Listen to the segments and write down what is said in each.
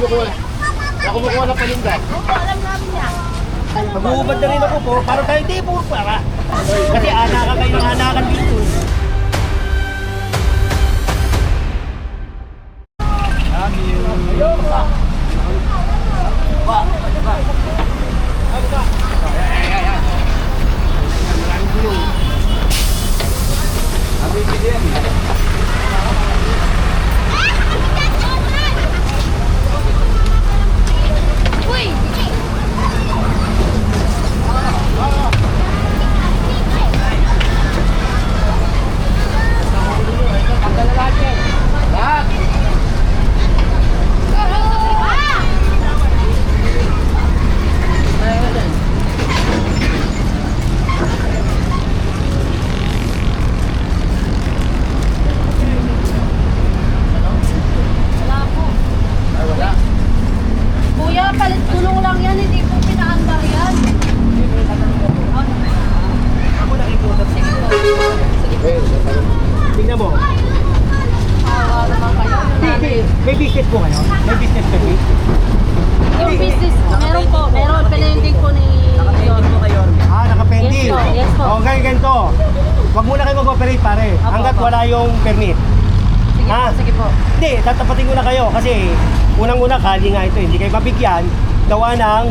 kumukuha ng palinda. Opo, alam namin yan. Mag-uubad na rin ako po, para tayo hindi po para. Kasi anakan kayo ng anakan dito. Kuya, palit tulong lang yan, hindi po pinaandar yan. Ako nakikusap. Sige po. Sige po. Tingnan mo. Naman kayo. May business po kayo? May business permit? Yung business, meron po. Meron, pinending po ni Nakapending. Yes po, yes po. O, ganito. Huwag muna kayo mag-operate pare. Apo, Hanggat apo. wala yung permit. Sige po, Ha? sige po. Hindi, tatapatin ko na kayo kasi unang-una kalye nga ito. Hindi kayo mabigyan gawa ng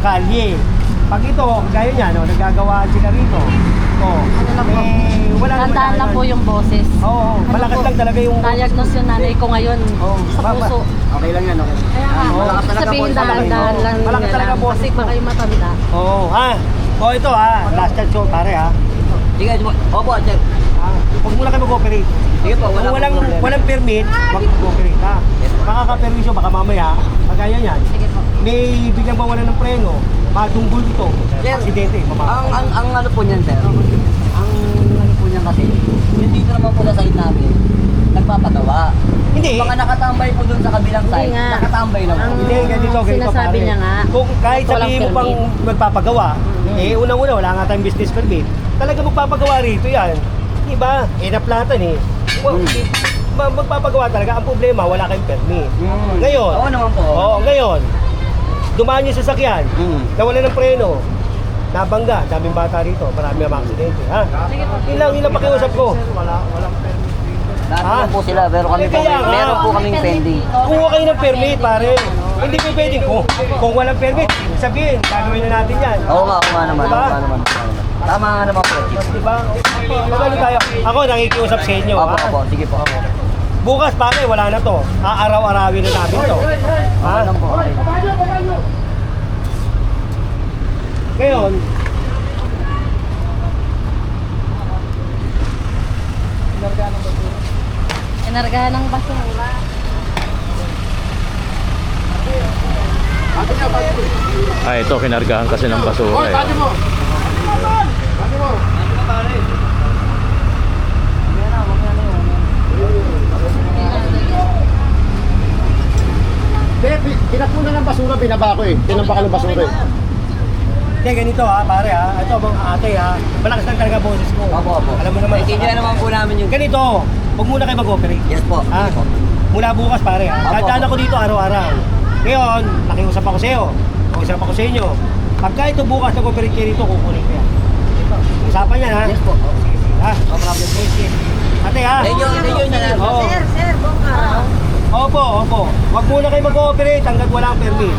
kalye. Pag ito, gaya niya, no, nagagawa sila rito. Ano lang po? Wala naman Tandaan lang tayo. po yung boses. Oo, malakas po? lang talaga yung Diagnose yung nanay ko ngayon Oo, sa puso. Okay lang yan, okay. Kaya nga, malakas talaga sabihin po, dahan-dahan lang malakas nila talaga lang. po. Kasi baka yung matanda. Oo, ha? O ito ha, last chance ko pare ha. Sige, opo, sir. Huwag muna kayo mag-operate. Sige po, wala Kung pong problema. walang permit, huwag mag-operate ha. Makaka-permisyo, baka mamaya, kagaya yan, Sige po. may biglang bawalan ng preno, madunggol ito, Sir, aksidente, Ang ano po niyan, sir? Ang ano po niyan kasi, yung dito naman po sa side namin, nagpapagawa. Hindi. Baka nakatambay po doon sa kabilang Hindi side, nga. nakatambay lang po. Ang Hindi, ganito sinasabi pare. niya nga, Kung kahit walang sabihin mo pang permit. magpapagawa, unang-una wala nga tayong business permit, talaga magpapagawa rito yan. Diba? Naplatan eh. Magpapagawa talaga. Ang problema, wala kayong permit. Ngayon, Oo naman po. ngayon, dumaan yung sasakyan, nawala ng preno, nabangga, daming bata rito, marami ang aksidente, ha? Sige po. Yun lang pakiusap ko. Lahat Ah. naman po sila, pero kami po, Kaya nga. meron po kaming pending. Kuha kayo ng permit, pare. Hindi po pwedeng kung walang permit, sabihin, gagawin na natin yan. Oo nga naman, Diba? oo nga naman. Tama nga naman po, Chief. Diba? Magano tayo? Ako nangikiusap sa inyo, Opo, ha? opo, sige po. Bukas, pare, wala na to. Aaraw-arawin na namin to. Ha? Okay lang po. Ngayon, Inargahan ng basura. Ito, kinargahan kasi ng basura eh. Pinapunan ng basura, binaba ko eh. Tinampa ka ng basura eh. hindi, ganito ha, pare ha. Ito, mga ate ha. Malakas lang talaga boses ko. Opo. Alam mo naman. Naintindihan naman po namin yung... Ganito, huwag muna kayo mag-operate. Yes po. Ha? Sige po. Mula bukas pare ha. Opo. Dadaan ako dito araw-araw. Ngayon, nakiusap ako sa iyo. Nakiusap ako sa inyo. Pagka ito bukas nag-operate kayo dito, kukunin ko yan. Usapan yan ha. Yes po. Ha? No problem. Ate ha. Thank you, Engineer. Oo. Sir, buong araw. Opo. Huwag muna kayo mag-ooperate hanggat walang permit.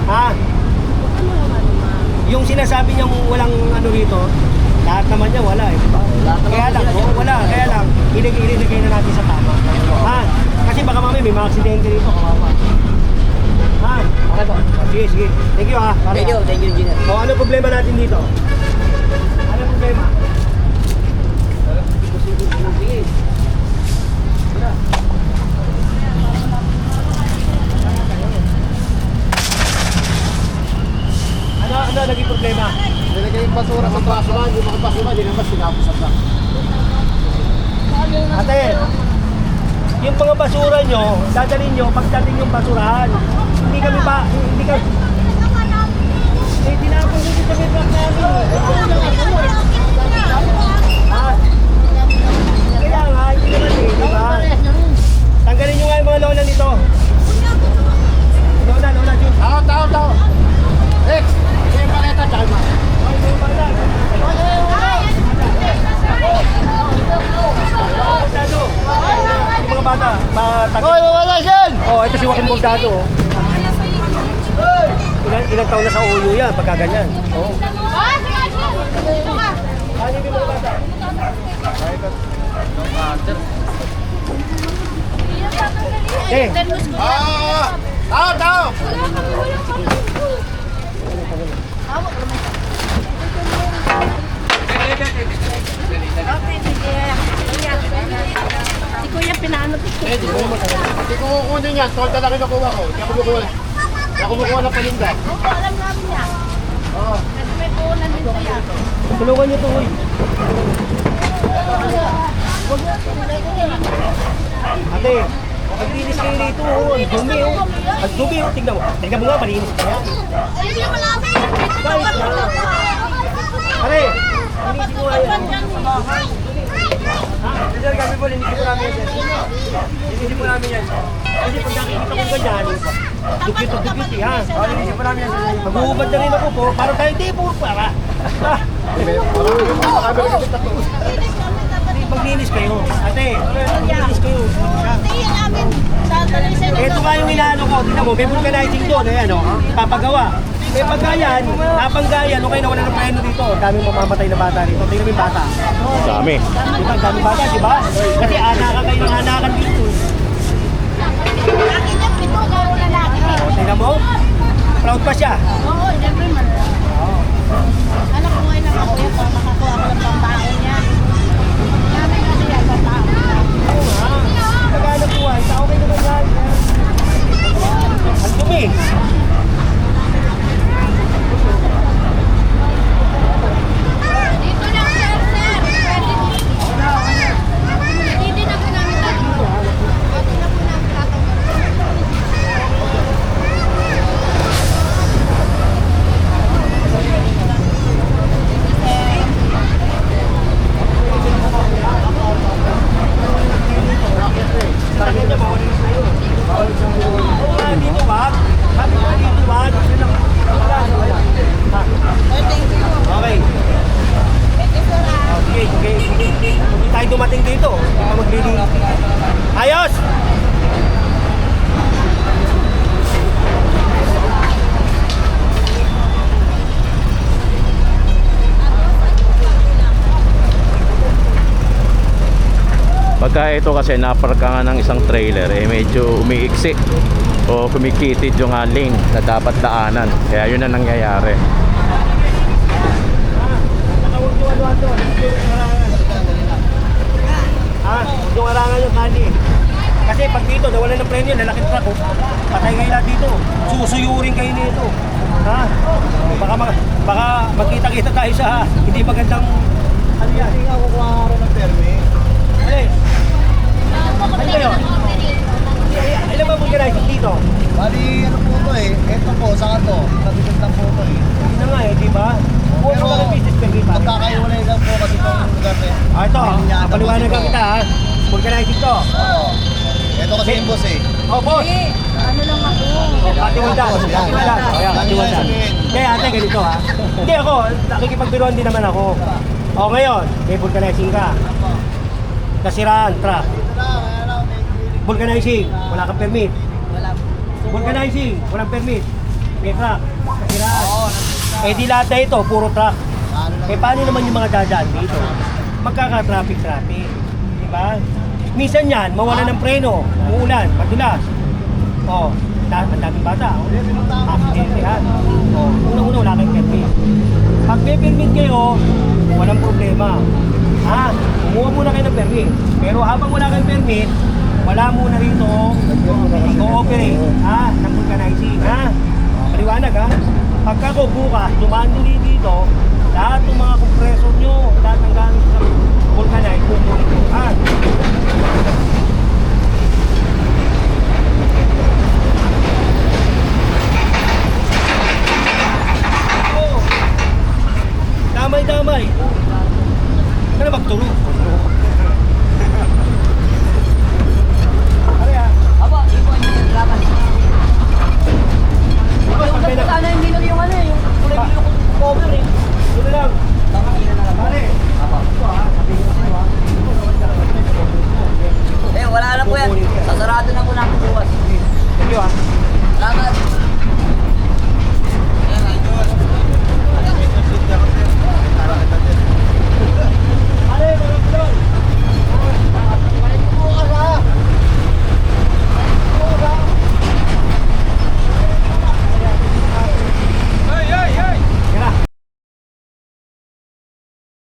Ha? Yung sinasabi niyang walang ano rito, lahat naman niya wala eh. Lahat naman Kaya lang, sila, wala. Kaya lang, iligay na natin sa tama. Ha? Kasi baka mamaya may mga aksidente rito, kawawa. Ha? Okay po. Sige. Thank you ha. Pare, Thank you, Engineer. O, ano problema natin dito? Ano problema? Sige. Ano naging problema? Nilagay yung basura sa basura, yung mga basura, hindi naman sinapusan lang. Ate, yung mga basura nyo, dadalhin nyo pagdating yung basurahan. Hindi kami tinapon dito sa may truck namin. Ha? Kaya nga, hindi naman di ba? Tanggalin nyo nga yung mga lona nito. soldado. Oh. Ilang taon na sa ulo yan, pagka ganyan. Oo. Ano yung mga bata? Eh, Tao! Si Kuya pinaano ko. Hindi ko kukunin yan. Solta lang yung nakuha ko. Hindi ako kumukuha. Hindi ako kumukuha ng paninda. Oo, alam namin niya. Oo. Kasi may puhunan din siya. tulungan niyo to, uy. Ate, maglinis kayo rito, oh. Ang dumi, oh. Ang dumi, oh. Tignan mo. Tignan mo nga, malinis ka yan. Hindi mo namin. Guys, Pare, linisin mo nga yan. Ha? Sir, kami po, linisin mo namin yan. Linisin mo namin yan. Kasi pag nakikita ko ganyan, dupit-dupit, ha? Linisin mo namin yan. Mag-uubad na rin ako po, para tayo hindi po para. Maglinis kayo. Ate, maglinis kayo. Hindi namin. Sa talisay na Ito nga yung inaano ko. Tingnan mo, may vulcanizing doon. Ayan, oh. Papagawa. Eh, pagkayan, napanggayan, okay na wala ng preno dito. Ang daming mamamatay na bata rito. Tingnan mo yung bata. Dami. Diba, ang daming bata, di ba? Kasi anakan kayo ng anakan dito. Akin yung pito, garo lalaki. O, tingnan mo. Proud pa siya. Oo, siyempre man. Anak ko ngayon ako yan para makakuha ko ng pambaon niya. Namin kasi yan, pambaon niya. Oo nga. Naghanap buhay. Sa okay naman yan. Ang dumi. Dito lang, sir, sir. Hindi na po namin tatlo. Hindi na po namin tatlo. Sabi niya, bawal na sa'yo. Oo nga, dito wag. Sabi ko, dito wag. Okay. Okay, okay. Hindi tayo dumating dito. Baka maglilinis. Ayos! Pagka ito kasi naparka nga ng isang trailer, eh medyo umiiksi o kumikitid yung lane na dapat daanan. Kaya yun ang nangyayari. Nakawag yung ano doon. Yung arangan yung kani. Kasi pag dito, nawala ng preno, lalaki truck, oh. Patay kayo lahat dito. Susuyurin kayo nito. Ha? Baka magkita-kita tayo sa hindi magandang ano yan. Hindi nga kukuha rin ng permit. Ano ano kayo? Ilan ba vulcanizing dito? Bali, ano po ito eh. Ito po, saka to. Kabigat lang po ito eh. Hindi na nga eh, di ba? Oo, Pero, mga business permit pa. magkakaiwalay lang po kasi itong lugar eh. Ito, Linya, paliwanag tapos ka ito. kita ha. Vulcanizing to. Oo. Ito kasi yung boss eh. Oh, boss. Ano lang ako? Katiwaldas. Yan. Katiwaldas. O yan, katiwaldas. Hindi, ate, ganito ha. Hindi ako, nakikipagbiruan din naman ako. O ngayon, may vulcanizing ka. Nasiraan, truck. Vulcanizing, wala kang permit. Vulcanizing, walang permit. May truck, nasiraan. Eh di lahat na ito, puro truck. Eh paano naman yung mga dadaan dito? Magkaka-traffic. Diba? Minsan yan, mawala ng preno, umuulan, madulas. O, ang daming bata. Accidente ha. O, unang-una wala kang permit. Pag may permit kayo, walang problema. Ha? Kumuha muna kayo ng permit. Pero habang wala kang permit, wala muna rito i-cooperate, ha? Ng vulcanizing, ha? Paliwanag, ha? Pagka ko bukas, dumaan nyo dito, lahat ng mga compressor nyo, lahat ng gamit sa vulcanize, kukunin ko, ha? Oh, damay-damay. Ano magturo? Ano yan? Aba, hindi po yung dramas. Yung Pag may sana yung minor yung ano eh, yung kulay yung cover eh. Ito lang. Baka ina na lang. Pare. Aba. Ito ha. Sabi ko sa iyo ha. Eh, wala na po yan. Sasarado na po namin